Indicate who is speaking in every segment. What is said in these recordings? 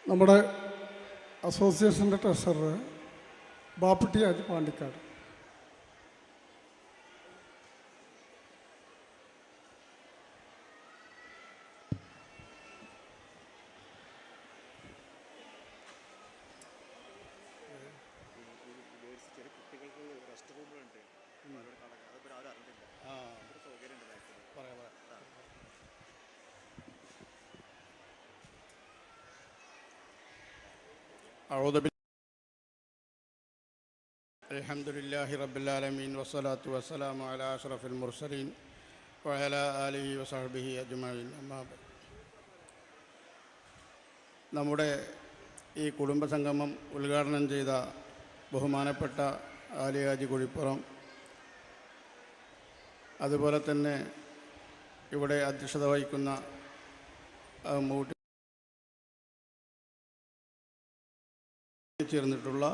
Speaker 1: നമ്മുടെ അസോസിയേഷൻ്റെ ട്രഷറർ ബാപ്പുട്ടി ആജി പാണ്ടിക്കാട്.
Speaker 2: അൽഹംദുലില്ലാഹി റബ്ബിൽ ആലമീൻ വസ്സലാത്തു വസ്സലാമു അലാ അഷ്റഫിൽ മുർസലീൻ വഅലാ ആലിഹി വസഹ്ബിഹി അജ്മഈൻ. അമ്മാ ബഅദ്. നമ്മുടെ ഈ കുടുംബസംഗമം ഉദ്ഘാടനം ചെയ്ത ബഹുമാനപ്പെട്ട ആലി ഹാജി കുഴിപ്പുറം, അതുപോലെ തന്നെ ഇവിടെ അധ്യക്ഷത വഹിക്കുന്ന മൂട്ടി ചേർന്നിട്ടുള്ള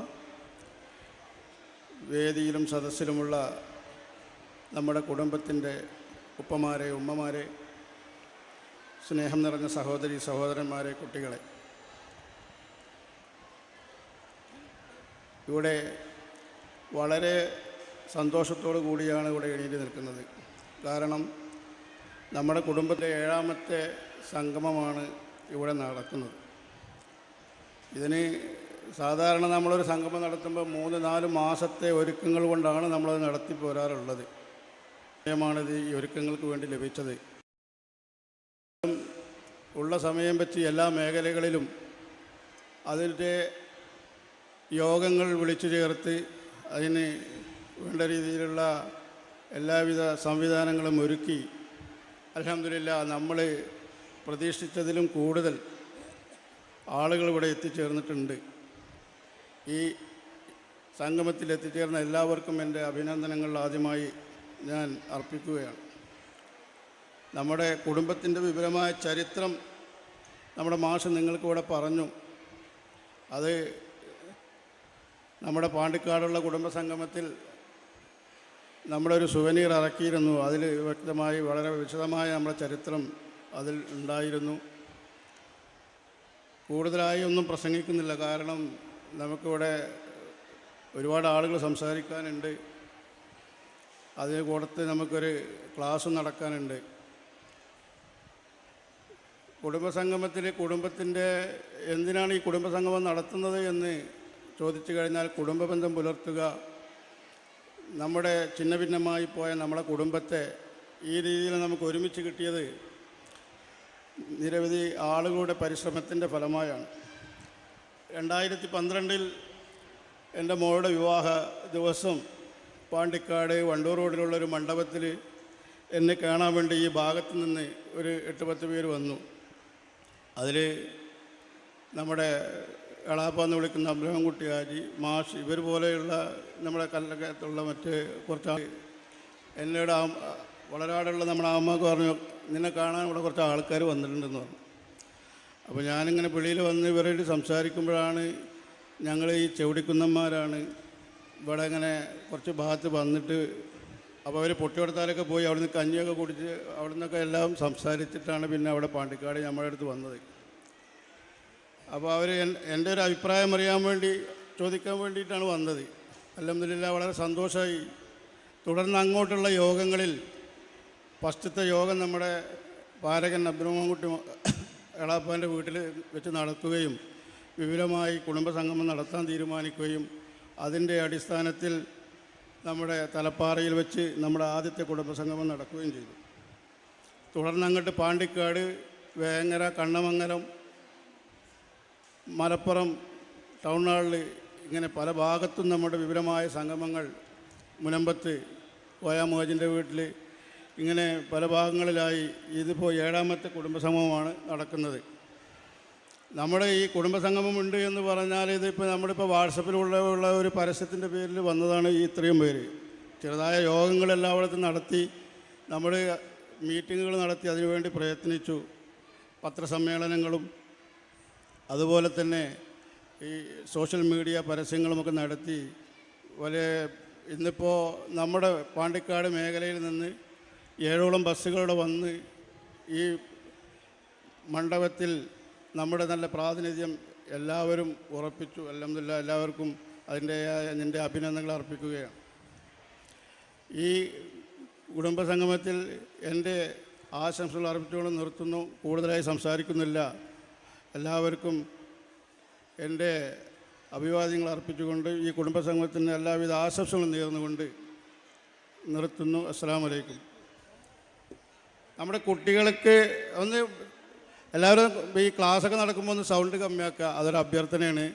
Speaker 2: വേദിയിലും സദസ്സിലുമുള്ള നമ്മുടെ കുടുംബത്തിൻ്റെ ഉപ്പമാരെ, ഉമ്മമാരെ, സ്നേഹം നിറഞ്ഞ സഹോദരി സഹോദരന്മാരെ, കുട്ടികളെ, ഇവിടെ വളരെ സന്തോഷത്തോടു കൂടിയാണ് ഇവിടെ എണീറ്റ് നിൽക്കുന്നത്. കാരണം നമ്മുടെ കുടുംബത്തിലെ 7ാമത്തെ സംഗമമാണ് ഇവിടെ നടക്കുന്നത്. ഇതിന് സാധാരണ നമ്മളൊരു സംഗമം നടത്തുമ്പോൾ 3-4 മാസത്തെ ഒരുക്കങ്ങൾ കൊണ്ടാണ് നമ്മളത് നടത്തി പോരാറുള്ളത്. സമയമാണിത് ഈ ഒരുക്കങ്ങൾക്ക് വേണ്ടി ലഭിച്ചത്. ഉള്ള സമയം വെച്ച് എല്ലാ മേഖലകളിലും അതിൻ്റെ യോഗങ്ങൾ വിളിച്ചു ചേർത്ത് അതിന് വേണ്ട രീതിയിലുള്ള എല്ലാവിധ സംവിധാനങ്ങളും ഒരുക്കി അൽഹംദുലില്ലാഹ് നമ്മൾ പ്രതീക്ഷിച്ചതിലും കൂടുതൽ ആളുകൾ ഇവിടെ എത്തിച്ചേർന്നിട്ടുണ്ട്. ഈ സംഗമത്തിൽ എത്തിച്ചേർന്ന എല്ലാവർക്കും എൻ്റെ അഭിനന്ദനങ്ങൾ ആദ്യമായി ഞാൻ അർപ്പിക്കുകയാണ്. നമ്മുടെ കുടുംബത്തിൻ്റെ വിപുലമായ ചരിത്രം നമ്മുടെ മാഷ് നിങ്ങൾക്കിവിടെ പറഞ്ഞു. അത് നമ്മുടെ പാണ്ടിക്കാടുള്ള കുടുംബസംഗമത്തിൽ നമ്മുടെ ഒരു സുവനീർ ഇറക്കിയിരുന്നു. അതിൽ വ്യക്തമായി വളരെ വിശദമായ നമ്മുടെ ചരിത്രം അതിൽ ഉണ്ടായിരുന്നു. കൂടുതലായി ഒന്നും പ്രസംഗിക്കുന്നില്ല, കാരണം നമുക്കിവിടെ ഒരുപാട് ആളുകൾ സംസാരിക്കാനുണ്ട്. അതിന് കൂടത്ത് നമുക്കൊരു ക്ലാസ് നടക്കാനുണ്ട്. കുടുംബസംഗമത്തിൽ കുടുംബത്തിൻ്റെ എന്തിനാണ് ഈ കുടുംബസംഗമം നടത്തുന്നത് എന്ന് ചോദിച്ചു കഴിഞ്ഞാൽ, കുടുംബബന്ധം പുലർത്തുക, നമ്മുടെ ചിന്ന ഭിന്നമായി പോയ നമ്മളെ കുടുംബത്തെ ഈ രീതിയിൽ നമുക്ക് ഒരുമിച്ച് കിട്ടിയത് നിരവധി ആളുകളുടെ പരിശ്രമത്തിൻ്റെ ഫലമായാണ്. 2012 എൻ്റെ മോളുടെ വിവാഹ ദിവസം പാണ്ടിക്കാട് വണ്ടൂർ റോഡിലുള്ളൊരു മണ്ഡപത്തിൽ എന്നെ കാണാൻ വേണ്ടി ഈ ഭാഗത്ത് നിന്ന് ഒരു 8-10 പേര് വന്നു. അതിൽ നമ്മുടെ എളാപ്പാന്ന് വിളിക്കുന്ന അബ്രഹംകുട്ടി ഹാജി, മാഷ്, ഇവർ പോലെയുള്ള നമ്മുടെ കല്ലകത്തുള്ള മറ്റ് കുറച്ച് എന്നോട് വളരാടുള്ള നമ്മുടെ അമ്മക്ക് പറഞ്ഞു, നിന്നെ കാണാൻ ഇവിടെ കുറച്ച് ആൾക്കാർ വന്നിട്ടുണ്ടെന്ന് പറഞ്ഞു. അപ്പോൾ ഞാനിങ്ങനെ വെളിയിൽ വന്ന് ഇവരോട് സംസാരിക്കുമ്പോഴാണ് ഞങ്ങൾ ഈ ചെവിടിക്കുന്നന്മാരാണ് ഇവിടെ ഇങ്ങനെ കുറച്ച് ഭാഗത്ത് വന്നിട്ട്, അപ്പോൾ അവർ പൊട്ടിയെടുത്താലൊക്കെ പോയി അവിടുന്ന് കഞ്ഞിയൊക്കെ കുടിച്ച് അവിടെ നിന്നൊക്കെ എല്ലാം സംസാരിച്ചിട്ടാണ് പിന്നെ അവിടെ പാണ്ടിക്കാട് നമ്മുടെ അടുത്ത് വന്നത്. അപ്പോൾ അവർ എൻ്റെ ഒരു അഭിപ്രായം അറിയാൻ വേണ്ടി ചോദിക്കാൻ വേണ്ടിയിട്ടാണ് വന്നത്. അൽഹംദുലില്ലാഹ് വളരെ സന്തോഷമായി. തുടർന്ന് അങ്ങോട്ടുള്ള യോഗങ്ങളിൽ ഫസ്റ്റത്തെ യോഗം നമ്മുടെ പാരകൻ അബ്ദുറഹ്മാൻകുട്ടി എളാപ്പാൻ്റെ വീട്ടിൽ വെച്ച് നടത്തുകയും വിപുലമായി കുടുംബസംഗമം നടത്താൻ തീരുമാനിക്കുകയും അതിൻ്റെ അടിസ്ഥാനത്തിൽ നമ്മുടെ തലപ്പാറയിൽ വെച്ച് നമ്മുടെ ആദ്യത്തെ കുടുംബസംഗമം നടക്കുകയും ചെയ്തു. തുടർന്ന് അങ്ങോട്ട് പാണ്ടിക്കാട്, വേങ്ങര, കണ്ണമംഗലം, മലപ്പുറം ടൗൺ ഹാളിൽ ഇങ്ങനെ പല ഭാഗത്തും നമ്മുടെ വിപുലമായ സംഗമങ്ങൾ, മുനമ്പത്ത് കോയാമോജിൻ്റെ വീട്ടിൽ, ഇങ്ങനെ പല ഭാഗങ്ങളിലായി ഇതിപ്പോൾ 7ാമത്തെ കുടുംബസംഗമമാണ് നടക്കുന്നത്. നമ്മുടെ ഈ കുടുംബസംഗമം ഉണ്ട് എന്ന് പറഞ്ഞാൽ ഇതിപ്പോൾ നമ്മളിപ്പോൾ വാട്സപ്പിലുള്ള ഒരു പരസ്യത്തിൻ്റെ പേരിൽ വന്നതാണ് ഈ ഇത്രയും പേര്. ചെറുതായ യോഗങ്ങളെല്ലായിടത്തും നടത്തി, നമ്മൾ മീറ്റിങ്ങുകൾ നടത്തി അതിനുവേണ്ടി പ്രയത്നിച്ചു. പത്രസമ്മേളനങ്ങളും അതുപോലെ തന്നെ ഈ സോഷ്യൽ മീഡിയ പരസ്യങ്ങളുമൊക്കെ നടത്തി. ഇന്നിപ്പോൾ നമ്മുടെ പാണ്ടിക്കാട് മേഖലയിൽ നിന്ന് 7ഓളം ബസ്സുകളുടെ വന്ന് ഈ മണ്ഡപത്തിൽ നമ്മുടെ നല്ല പ്രാതിനിധ്യം എല്ലാവരും ഉറപ്പിച്ചു. അൽഹംദുലില്ലാ, എല്ലാവർക്കും എൻ്റെ അഭിനന്ദനങ്ങൾ അർപ്പിക്കുകയാണ്. ഈ കുടുംബസംഗമത്തിൽ എൻ്റെ ആശംസകൾ അർപ്പിച്ചുകൊണ്ട് നിർത്തുന്നു. കൂടുതലായി സംസാരിക്കുന്നില്ല. എല്ലാവർക്കും എൻ്റെ അഭിവാദ്യങ്ങൾ അർപ്പിച്ചുകൊണ്ട് ഈ കുടുംബസംഗമത്തിന് എല്ലാവിധ ആശംസകളും നേർന്നുകൊണ്ട് നിർത്തുന്നു. അസ്സലാമു അലൈക്കും. നമ്മുടെ കുട്ടികൾക്ക് ഒന്ന് എല്ലാവരും ഈ ക്ലാസ്സൊക്കെ നടക്കുമ്പോൾ ഒന്ന് സൗണ്ട് കമ്മിയാക്കുക, അതൊരു അഭ്യർത്ഥനയാണ്.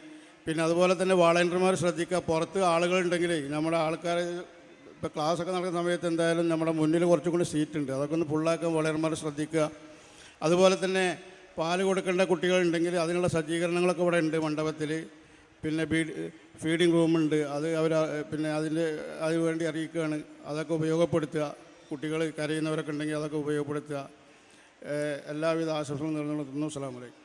Speaker 2: പിന്നെ അതുപോലെ തന്നെ വാളണ്ടിയർമാർ ശ്രദ്ധിക്കുക, പുറത്ത് ആളുകളുണ്ടെങ്കിൽ നമ്മുടെ ആൾക്കാർ ഇപ്പോൾ ക്ലാസ്സൊക്കെ നടക്കുന്ന സമയത്ത് എന്തായാലും നമ്മുടെ മുന്നിൽ കുറച്ചും കൂടി സീറ്റുണ്ട്, അതൊക്കെ ഒന്ന് ഫുള്ളാക്കാൻ വാളണ്ടിയർമാർ ശ്രദ്ധിക്കുക. അതുപോലെ തന്നെ പാല് കൊടുക്കേണ്ട കുട്ടികളുണ്ടെങ്കിൽ അതിനുള്ള സജ്ജീകരണങ്ങളൊക്കെ ഇവിടെ ഉണ്ട് മണ്ഡപത്തിൽ. പിന്നെ ഫീഡിങ് റൂമുണ്ട്, അത് പിന്നെ അതിന് വേണ്ടി അറിയിക്കുകയാണ്. അതൊക്കെ ഉപയോഗപ്പെടുത്തുക. കുട്ടികൾ കരയുന്നവരൊക്കെ ഉണ്ടെങ്കിൽ അതൊക്കെ ഉപയോഗപ്പെടുത്തുക. എല്ലാവിധ ആശംസകളും നേർന്നുകൊള്ളുന്നു. അസ്സലാമു അലൈക്കും.